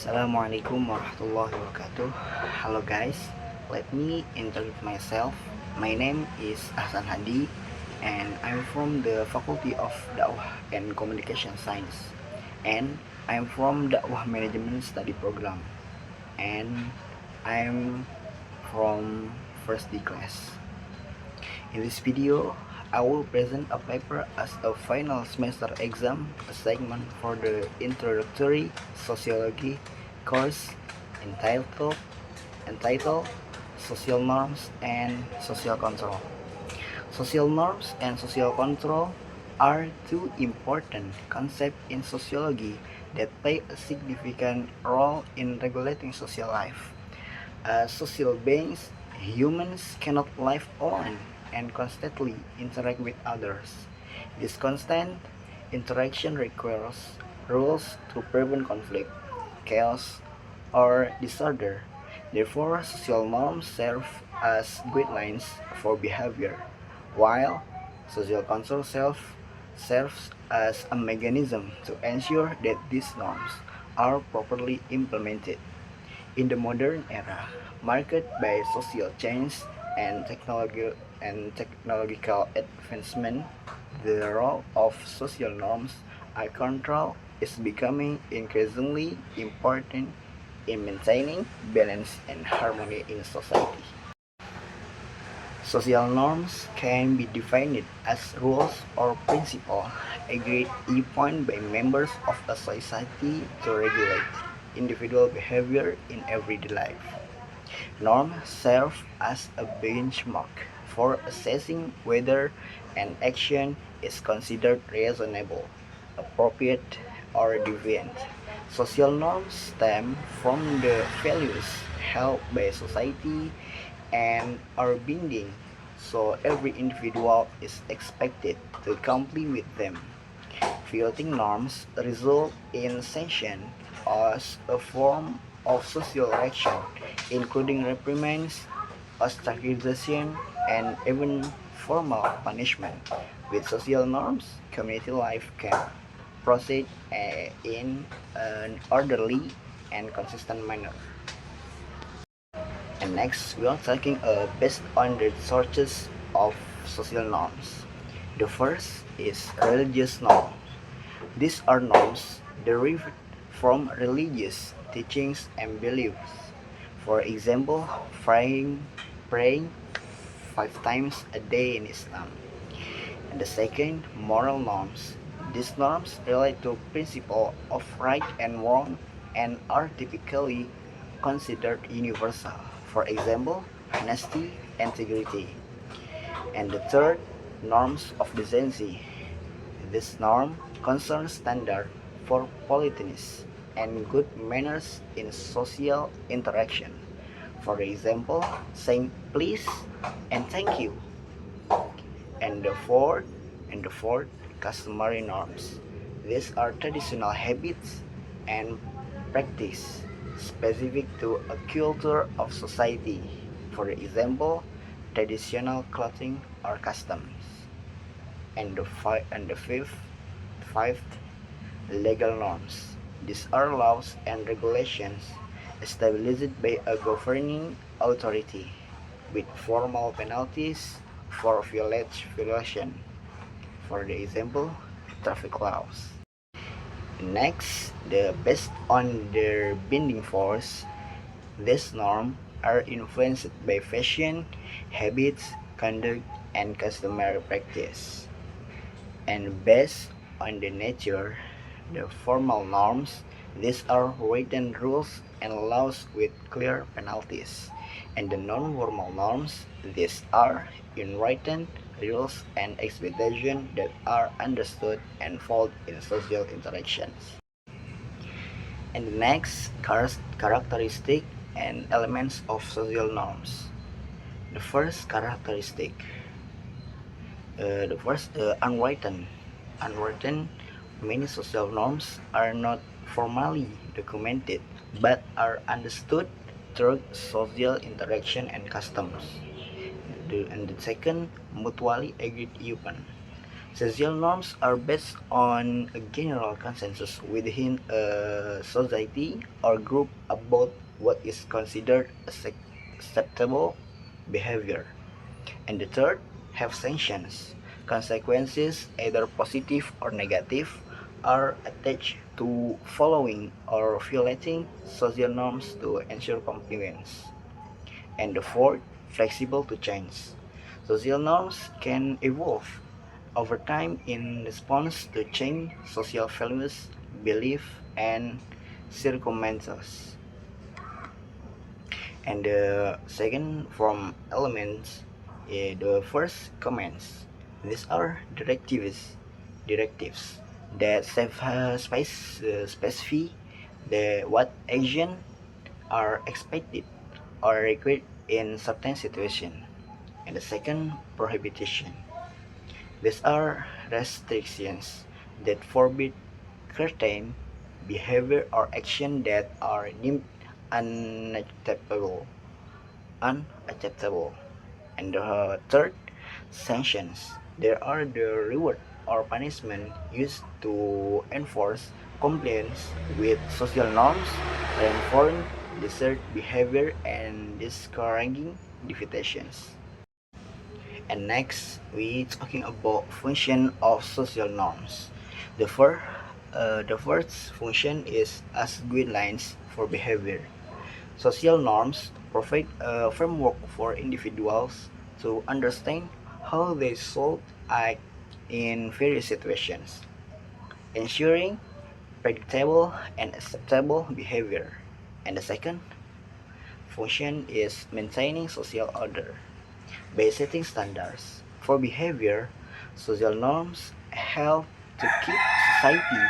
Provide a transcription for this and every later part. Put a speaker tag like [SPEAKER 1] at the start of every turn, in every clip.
[SPEAKER 1] Assalamualaikum warahmatullahi wabarakatuh. Hello guys, let me introduce myself. My name is Ahsan Hadi and I'm from the Faculty of Dakwah and Communication Science, and I'm from Dakwah Management Study Program, and I'm from first D class. In this video, I will present a paper as a final semester exam assignment for the introductory sociology course entitled Social Norms and Social Control. Social norms and social control are two important concepts in sociology that play a significant role in regulating social life. As social beings, humans cannot live alone and constantly interact with others. This constant interaction requires rules to prevent conflict, chaos, or disorder. Therefore, social norms serve as guidelines for behavior, while social control serves as a mechanism to ensure that these norms are properly implemented. In the modern era, marked by social change and technological advancement, the role of social norms and control is becoming increasingly important in maintaining balance and harmony in society. Social norms can be defined as rules or principles agreed upon by members of a society to regulate individual behavior in everyday life. Norms serve as a benchmark for assessing whether an action is considered reasonable, appropriate, or deviant. Social norms stem from the values held by society and are binding, so every individual is expected to comply with them. Violating norms result in sanction as a form of social action, including reprimands, ostracization, and even formal punishment. With social norms, community life can proceed in an orderly and consistent manner. And next, we are talking based on the sources of social norms. The first is religious norm. These are norms derived from religious teachings and beliefs. For example, praying 5 times a day in Islam. And the second, moral norms. These norms relate to principles of right and wrong and are typically considered universal. For example, honesty, integrity. And the third, norms of decency. This norm concerns standards for politeness and good manners in social interaction. For example, saying please and thank you. And the fourth, customary norms. These are traditional habits and practice specific to a culture of society. For example, traditional clothing or customs. And the fifth, legal norms. These are laws and regulations established by a governing authority with formal penalties for violation. For the example, traffic laws. Next, based on their binding force, these norms are influenced by fashion, habits, conduct, and customary practice. And based on the nature, the formal norms, these are written rules and laws with clear penalties. And the non-formal norms, these are unwritten rules and expectations that are understood and followed in social interactions. And the next, characteristic and elements of social norms. The first characteristic, unwritten. Unwritten, many social norms are not formally documented but are understood through social interaction and customs. And the second, mutually agreed upon. Social norms are based on a general consensus within a society or group about what is considered acceptable behavior. And the third, have sanctions. Consequences, either positive or negative, are attached to following or violating social norms to ensure compliance. And the fourth, flexible to change. Social norms can evolve over time in response to change social values, belief, and circumstances. And the second from elements, the first commands. These are directives that specify what action are expected or required in certain situation. And the second, prohibition. These are restrictions that forbid certain behavior or action that are deemed unacceptable. unacceptable. And the third, sanctions. There are the reward or punishment used to enforce compliance with social norms, reinforcing desired behavior and discouraging deviations. And next, we talking about function of social norms. The first, the first function is as guidelines for behavior. Social norms provide a framework for individuals to understand how they should act in various situations, ensuring predictable and acceptable behavior. And the second function is maintaining social order. By setting standards for behavior, social norms help to keep society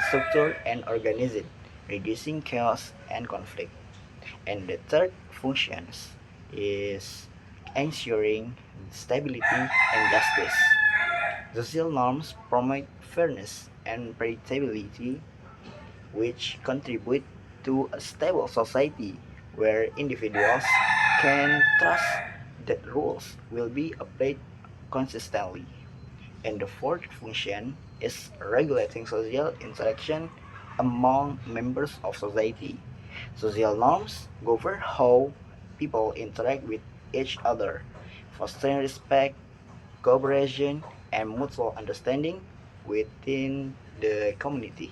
[SPEAKER 1] structured and organized, reducing chaos and conflict. And the third functions is ensuring stability and justice. Social norms promote fairness and predictability, which contribute to a stable society where individuals can trust that rules will be applied consistently. And the fourth function is regulating social interaction among members of society. Social norms govern how people interact with each other, fostering respect, cooperation, and mutual understanding within the community.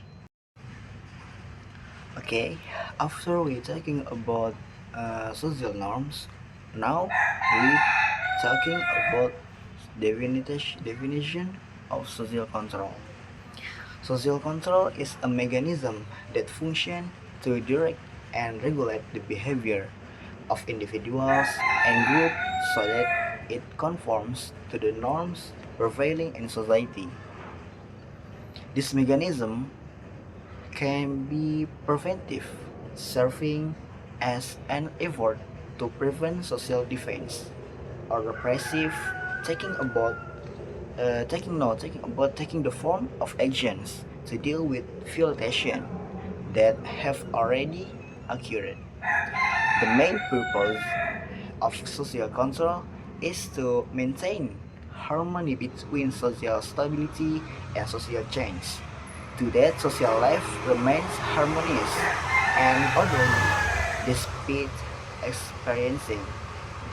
[SPEAKER 1] Okay, after we talking about social norms, now we talking about definition of social control. Social control is a mechanism that functions to direct and regulate the behavior of individuals and groups so that it conforms to the norms prevailing in society. This mechanism can be preventive, serving as an effort to prevent social defense, or repressive, taking about taking the form of actions to deal with violation that have already occurred. The main purpose of social control is to maintain harmony between social stability and social change. To that, social life remains harmonious and orderly despite experiencing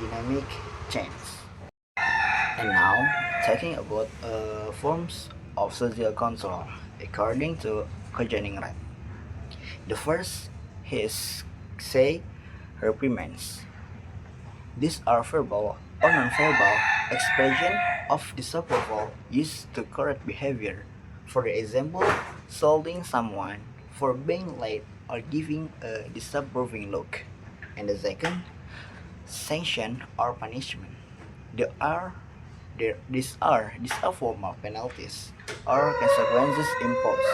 [SPEAKER 1] dynamic change. And now, talking about forms of social control according to conjoining right. The first is say reprimands. These are verbal or non-verbal expression of disapproval used to correct behavior. For example, scolding someone for being late or giving a disapproving look. And the second, sanction or punishment. There are these are formal penalties or consequences imposed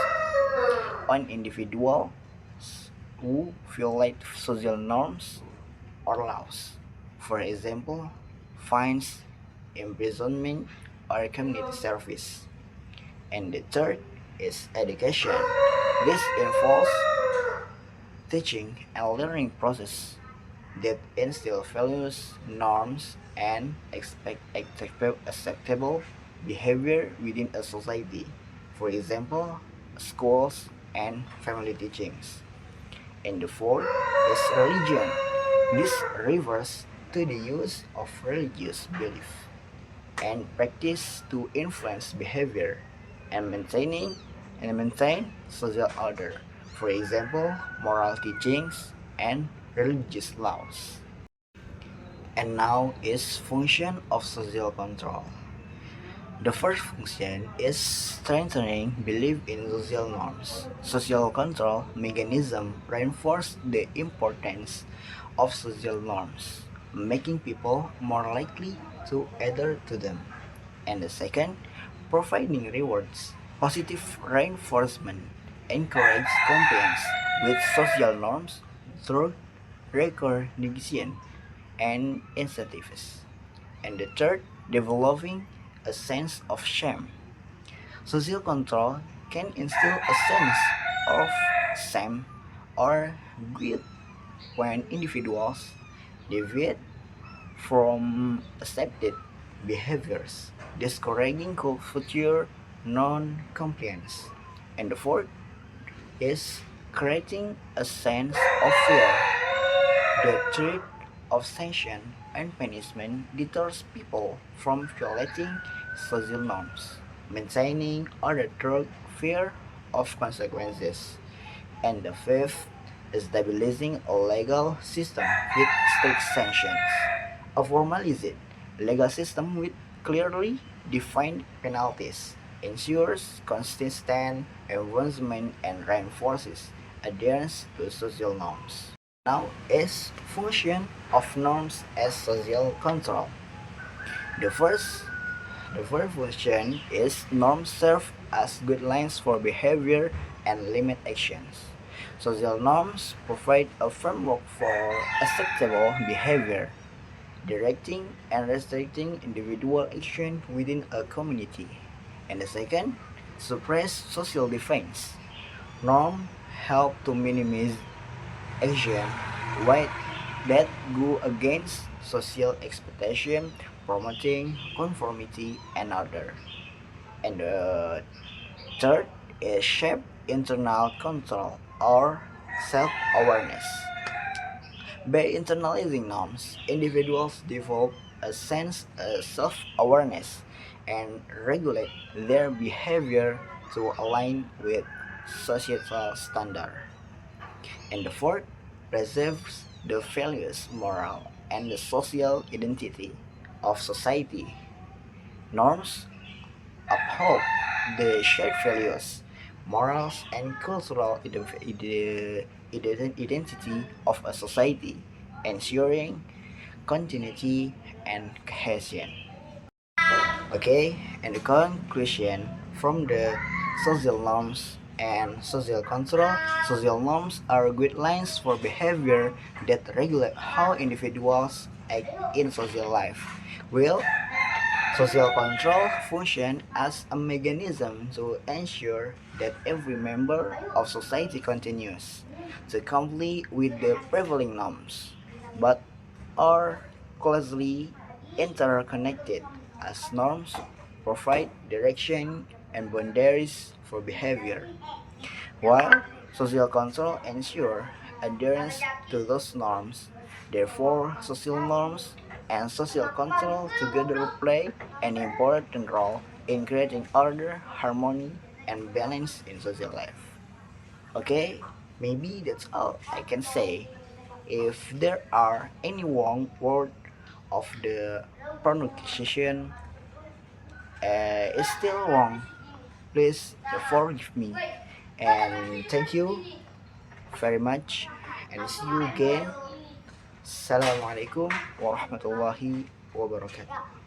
[SPEAKER 1] on individuals who violate social norms or laws. For example, fines, imprisonment, or community service. And the third is education. This involves teaching and learning process that instill values, norms, and expect acceptable behavior within a society, for example, schools and family teachings. And the fourth is religion. This refers to the use of religious belief and practice to influence behavior and maintain social order. For example, moral teachings and religious laws. And now is function of social control. The first function is strengthening belief in social norms. Social control mechanism reinforce the importance of social norms, making people more likely to adhere to them. And the second, providing rewards. Positive reinforcement encourage compliance with social norms through recognition and incentives. And the third, developing a sense of shame. Social control can instill a sense of shame or guilt when individuals deviate from accepted behaviors, discouraging future non-compliance. And the fourth is creating a sense of fear. The threat of sanction and punishment deters people from violating social norms, maintaining order through fear of consequences. And the fifth is stabilizing a legal system with strict sanctions. A formalized legal system with clearly defined penalties ensures consistent enforcement and reinforces adherence to social norms. Now is function of norms as social control. The first the first function is norms serve as guidelines for behavior and limit actions. Social norms provide a framework for acceptable behavior, directing and restricting individual action within a community. And the second, suppress social defense. Norms help to minimize action right that go against social expectation, promoting conformity and order. And the third is shape internal control or self-awareness. By internalizing norms, individuals develop a sense of self-awareness and regulate their behavior to align with societal standard. And the fourth preserves the values, moral, and the social identity of society. Norms uphold the shared values, morals, and cultural identity of a society, ensuring continuity and cohesion. Okay, and the conclusion from the social norms and social control. Social norms are guidelines for behavior that regulate how individuals act in social life. Will social control function as a mechanism to ensure that every member of society continues to comply with the prevailing norms, but are closely interconnected as norms provide direction and boundaries for behavior, while social control ensures adherence to those norms. Therefore, social norms and social control together play an important role in creating order, harmony, and balance in social life. Okay, maybe that's all I can say. If there are any wrong word of the pronunciation is still wrong, please forgive me. And thank you very much and see you again. Assalamualaikum warahmatullahi wabarakatuh.